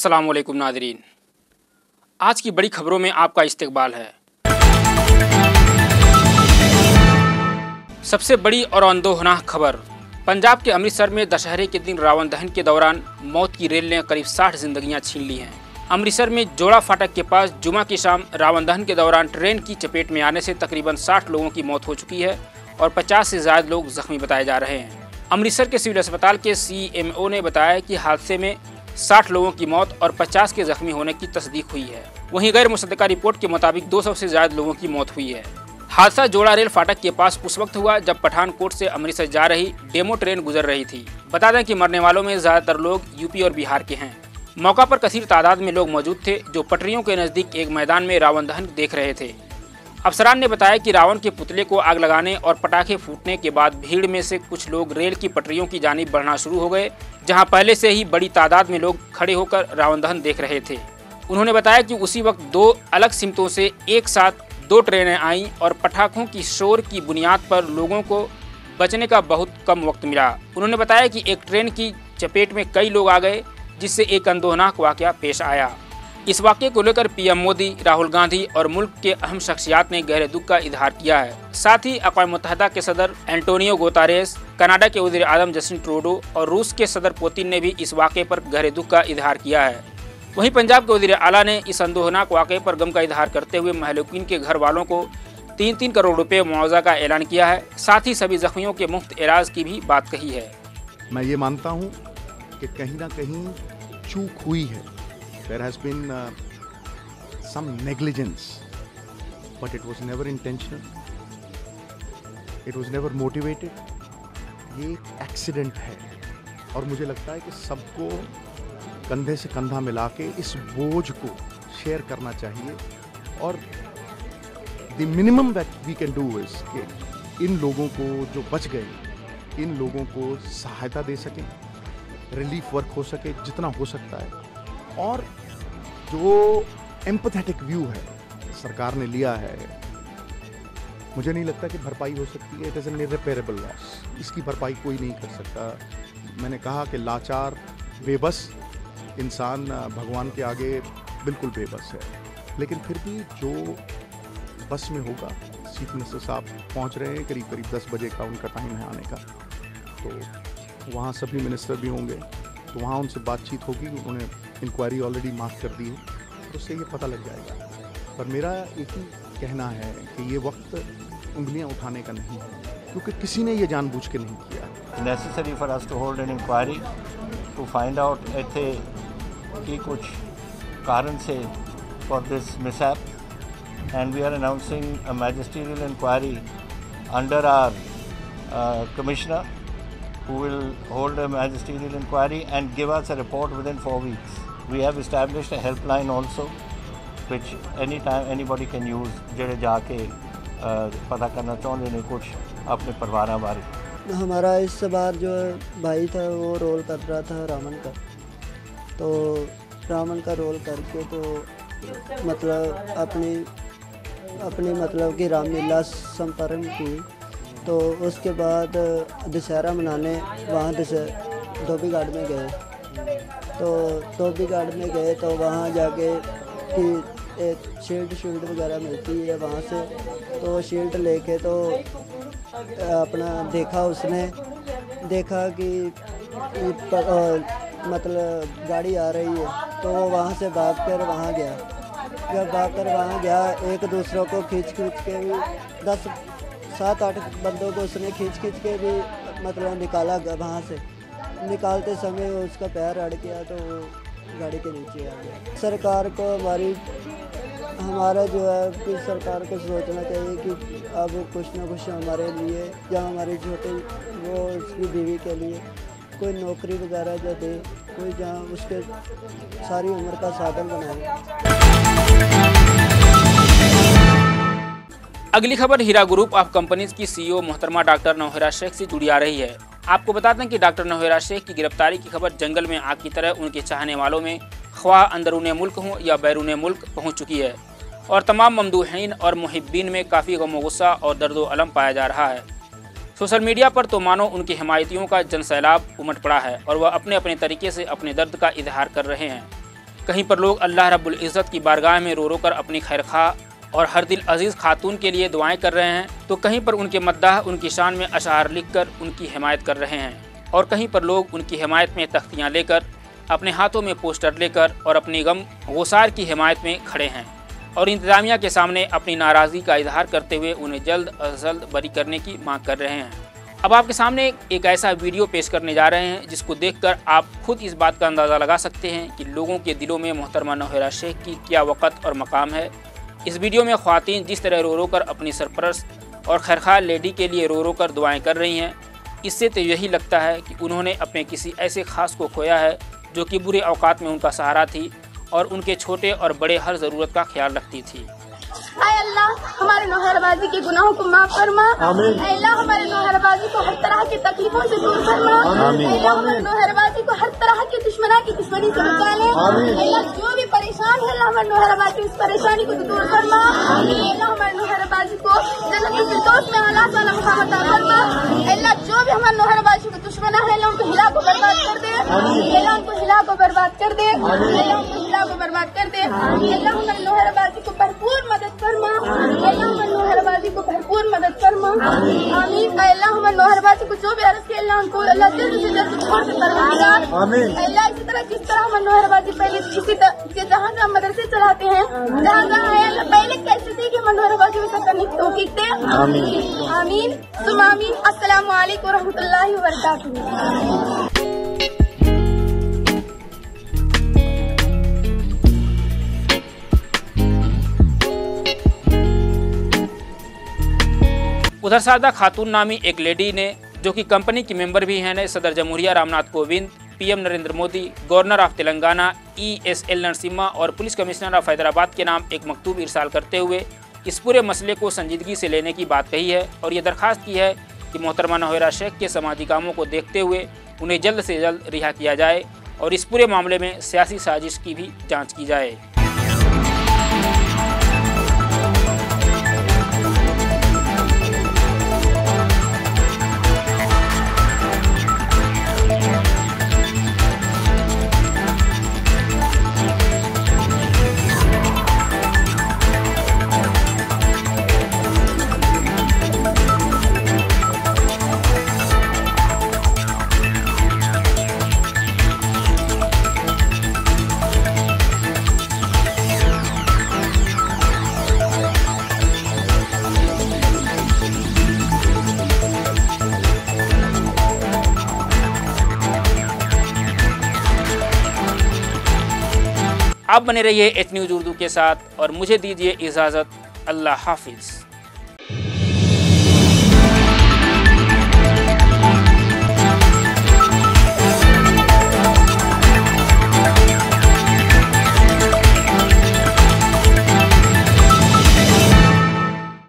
अस्सलाम वालेकुम नाज़रीन, आज की बड़ी खबरों में आपका इस्तकबाल है। सबसे बड़ी और अंदोहनाक खबर, पंजाब के अमृतसर में दशहरे के दिन रावण दहन के दौरान मौत की रेल ने करीब 60 जिंदगियां छीन ली हैं। अमृतसर में जोड़ा फाटक के पास जुमा की शाम रावण दहन के दौरान ट्रेन की चपेट में आने से तकरीबन 60 लोगों की मौत हो चुकी है और 50 से ज़्यादा लोग जख्मी बताए जा रहे हैं। अमृतसर के सिविल अस्पताल के CMO ने बताया कि हादसे में 60 लोगों की मौत और 50 के जख्मी होने की तस्दीक हुई है। वहीं गैर मुसद्दका रिपोर्ट के मुताबिक 200 से ज़्यादा लोगों की मौत हुई है। हादसा जोड़ा रेल फाटक के पास उस वक्त हुआ जब पठानकोट से अमृतसर जा रही डेमो ट्रेन गुजर रही थी। बता दें कि मरने वालों में ज़्यादातर लोग यूपी और बिहार के हैं। मौका पर कसीर तादाद में लोग मौजूद थे जो पटरियों के नज़दीक एक मैदान में रावण दहन देख रहे थे। अफसरान ने बताया कि रावण के पुतले को आग लगाने और पटाखे फूटने के बाद भीड़ में से कुछ लोग रेल की पटरियों की जानिब बढ़ना शुरू हो गए, जहां पहले से ही बड़ी तादाद में लोग खड़े होकर रावण दहन देख रहे थे। उन्होंने बताया कि उसी वक्त 2 अलग सिमतों से एक साथ 2 ट्रेनें आईं और पटाखों की शोर की बुनियाद पर लोगों को बचने का बहुत कम वक्त मिला। उन्होंने बताया कि एक ट्रेन की चपेट में कई लोग आ गए, जिससे एक अंदोहनाक वाक़या पेश आया। इस वाक़े को लेकर PM मोदी, राहुल गांधी और मुल्क के अहम शख्सियात ने गहरे दुख का इजहार किया है। साथ ही अक़वाम मुत्तहिदा के सदर एंटोनियो गुतेरेस, कनाडा के वज़ीर आज़म जस्टिन ट्रूडो और रूस के सदर पुतिन ने भी इस वाक़े पर गहरे दुख का इजहार किया है। वहीं पंजाब के वज़ीर आला ने इस अंदोहनाक वाक़े पर गम का इजहार करते हुए महलूकीन के घर वालों को 3-3 करोड़ रुपए मुआवजा का ऐलान किया है। साथ ही सभी जख्मियों के मुफ्त इलाज की भी बात कही है। मैं ये मानता हूँ कि कहीं ना कहीं चूक हुई है। There has been some negligence, but it was never intentional. It was never motivated. ये एक एक्सीडेंट है और मुझे लगता है कि सबको कंधे से कंधा मिला के इस बोझ को शेयर करना चाहिए और the minimum that we can do is कि इन लोगों को जो बच गए, इन लोगों को सहायता दे सकें, रिलीफ वर्क हो सके जितना हो सकता है। और जो एम्पैथेटिक व्यू है सरकार ने लिया है, मुझे नहीं लगता कि भरपाई हो सकती है। इट इज़ एन इररिपेरेबल लॉस, इसकी भरपाई कोई नहीं कर सकता। मैंने कहा कि लाचार बेबस इंसान भगवान के आगे बिल्कुल बेबस है, लेकिन फिर भी जो बस में होगा, चीफ मिनिस्टर साहब पहुंच रहे हैं, करीब 10 बजे का उनका टाइम है आने का, तो वहाँ सभी मिनिस्टर भी होंगे, तो वहाँ उनसे बातचीत होगी। उन्होंने इंक्वायरी ऑलरेडी मार्क कर दी है, तो उससे ये पता लग जाएगा। पर मेरा एक ही कहना है कि ये वक्त उंगलियां उठाने का नहीं है, क्योंकि किसी ने ये जानबूझ के नहीं किया। Necessary for us to hold an inquiry to find out इत्थे कि कुछ कारण से for this mishap, and we are announcing a magisterial inquiry under our commissioner who will hold a magisterial inquiry and give us a report within 4 weeks. We have established a helpline also, which anytime anybody can use, जेड़े जाके पता करना चाहते हैं कुछ अपने परिवार बारे। हमारा इस बार जो भाई था वो रोल कर रहा था रावण का, तो रावण का रोल करके तो मतलब अपनी मतलब कि रामलीला संपन्न की। तो उसके बाद दशहरा मनाने वहाँ धोबी घाट में गए, तो धोबी घाट में गए तो वहाँ जाके कि एक शील्ड वगैरह मिलती है वहाँ से, तो शील्ड लेके तो अपना देखा, उसने देखा कि मतलब गाड़ी आ रही है, तो वो वहाँ से भाग कर वहाँ गया। जब भाग कर वहाँ गया, एक दूसरों को खींच के भी 7-8 बंदों को उसने खींच के भी मतलब निकाला। वहाँ से निकालते समय उसका पैर अड़ गया, तो वो गाड़ी के नीचे आ गया। सरकार को हमारा जो है कि सरकार को सोचना चाहिए कि अब कुछ ना कुछ हमारे लिए या हमारे छोटे वो उसकी बीवी के लिए कोई नौकरी वगैरह जो दे, कोई जहाँ उसके सारी उम्र का साधन बनाए। अगली खबर हीरा ग्रुप ऑफ कंपनीज की CEO मोहतरमा डॉक्टर नौहरा शेख से जुड़ी आ रही है। आपको बता दें कि डॉक्टर नौहरा शेख की गिरफ्तारी की खबर जंगल में आग की तरह उनके चाहने वालों में ख्वाह अंदरूने मुल्क हों या बैरूने मुल्क पहुंच चुकी है और तमाम ममदूहीन और मुहिब्बीन में काफ़ी गम गुस्सा और दर्द अलम पाया जा रहा है। सोशल मीडिया पर तो मानो उनके हिमायतियों का जनसैलाब उमड़ पड़ा है और वह अपने अपने तरीके से अपने दर्द का इजहार कर रहे हैं। कहीं पर लोग अल्लाह रब्बुल इज़्ज़त की बारगाह में रो रो कर अपनी खैरखवाह और हर दिल अजीज़ खातून के लिए दुआएं कर रहे हैं, तो कहीं पर उनके मद्दाह उनकी शान में अशआर लिखकर उनकी हिमायत कर रहे हैं, और कहीं पर लोग उनकी हिमायत में तख्तियाँ लेकर, अपने हाथों में पोस्टर लेकर और अपनी गम गुसार की हिमायत में खड़े हैं और इंतज़ामिया के सामने अपनी नाराज़गी का इजहार करते हुए उन्हें जल्द अज जल्द बरी करने की मांग कर रहे हैं। अब आपके सामने एक ऐसा वीडियो पेश करने जा रहे हैं जिसको देखकर आप खुद इस बात का अंदाज़ा लगा सकते हैं कि लोगों के दिलों में मोहतरमा नौहरा शेख की क्या वक़्त और मकाम है। इस वीडियो में ख़वातीन जिस तरह रो रो कर अपनी सरपरस्त और खैरखवाह लेडी के लिए रो रो कर दुआएं कर रही हैं, इससे तो यही लगता है कि उन्होंने अपने किसी ऐसे ख़ास को खोया है जो कि बुरे औकात में उनका सहारा थी और उनके छोटे और बड़े हर ज़रूरत का ख्याल रखती थी। आए अल्लाह हमारे नौहरबाजी के गुनाहों को माफ फरमा। अल्लाह हमारे नौहरबाजी को हर तरह की तकलीफों से दूर फरमा। अल्लाह हमारे नौहरबाजी को हर तरह की दुश्मनी से बचा ले। अल्लाह जो भी परेशान है अल्लाह हमारे नौहरबाजी इस परेशानी को दूर फरमा। अल्लाह हमारे नौहरबाजी को जन्नतुल फिरदौस में आला वाला मुकाम अता फरमा। अल्लाह जो भी हमारे नौहरबाजी को दुश्मन है अल्लाह उनको हिला को बर्बाद कर दे। अल्लाह उनको हिला को बर्बाद कर दे। अल्लाह उनको हिला को बर्बाद कर दे। अल्लाह हमारे नौहरबाजी को भरपूर मदद फरमा। अल्लाह हमारे नौहरबाजी को भरपूर मदद फरमा। आमीन। अल्लाह हमारे नौहरबाजी को जो भी अर्ज के अल्लाह उनको अल्लाह जल्द से जल्द छोड़ से परवरदिगार। अल्लाह इसी तरह जिस तरह हमारे नौहरबाजी पहले जहाँ जहाँ मदरसे चलाते हैं, जहाँ जहाँ है अल्लाह पहले कैसे थे कि हमारे नौहरबाजी वैसा करने की तौफीक दे। आमीन सुम आमीन। अस्सलामु अलैकुम रहमतुल्लाहि व बरकातुहू। उधर सादा खातून नामी एक लेडी ने, जो कि कंपनी की मेंबर भी हैं, ने सदर जमहूरिया Ramnath Kovind, PM Narendra Modi, governor of Telangana ESL Narasimha और पुलिस कमिश्नर ऑफ हैदराबाद के नाम एक मकतूब इरसाल करते हुए इस पूरे मसले को संजीदगी से लेने की बात कही है और ये दरख्वास्त की है कि मोहतरमा नौहरा शेख के समाजी कामों को देखते हुए उन्हें जल्द से जल्द रिहा किया जाए और इस पूरे मामले में सियासी साजिश की भी जाँच की जाए। आप बने रहिए एच न्यूज़ उर्दू के साथ और मुझे दीजिए इजाज़त। अल्लाह हाफिज़।